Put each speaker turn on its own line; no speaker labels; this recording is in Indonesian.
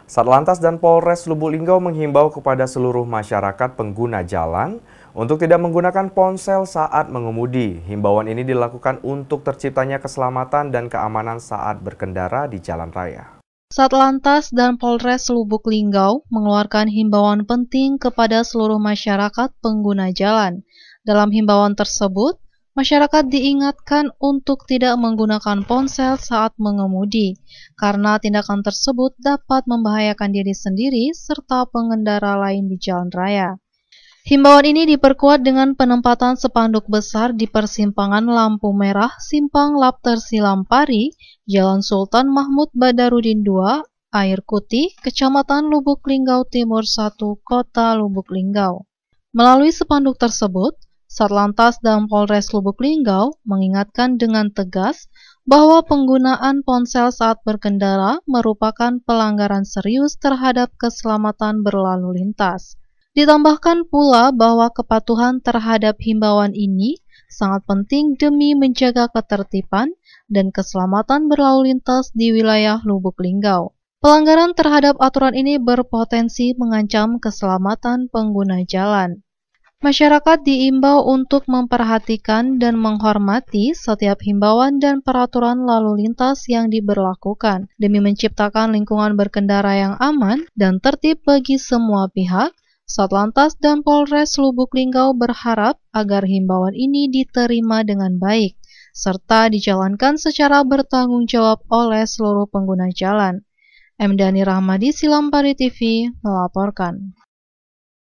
Satlantas dan Polres Lubuk Linggau menghimbau kepada seluruh masyarakat pengguna jalan untuk tidak menggunakan ponsel saat mengemudi. Himbauan ini dilakukan untuk terciptanya keselamatan dan keamanan saat berkendara di jalan raya.
Satlantas dan Polres Lubuk Linggau mengeluarkan himbauan penting kepada seluruh masyarakat pengguna jalan. Dalam himbauan tersebut, masyarakat diingatkan untuk tidak menggunakan ponsel saat mengemudi, karena tindakan tersebut dapat membahayakan diri sendiri serta pengendara lain di jalan raya. Himbauan ini diperkuat dengan penempatan spanduk besar di persimpangan lampu merah Simpang Lapter Silampari, Jalan Sultan Mahmud Badarudin II, Air Kuti, Kecamatan Lubuk Linggau Timur 1, Kota Lubuk Linggau. Melalui spanduk tersebut, Satlantas dan Polres Lubuk Linggau mengingatkan dengan tegas bahwa penggunaan ponsel saat berkendara merupakan pelanggaran serius terhadap keselamatan berlalu lintas. Ditambahkan pula bahwa kepatuhan terhadap himbauan ini sangat penting demi menjaga ketertiban dan keselamatan berlalu lintas di wilayah Lubuk Linggau. Pelanggaran terhadap aturan ini berpotensi mengancam keselamatan pengguna jalan. Masyarakat diimbau untuk memperhatikan dan menghormati setiap himbauan dan peraturan lalu lintas yang diberlakukan demi menciptakan lingkungan berkendara yang aman dan tertib bagi semua pihak. Satlantas dan Polres Lubuk Linggau berharap agar himbauan ini diterima dengan baik, serta dijalankan secara bertanggung jawab oleh seluruh pengguna jalan. M. Dhani Rahmadi, Silampari TV, melaporkan.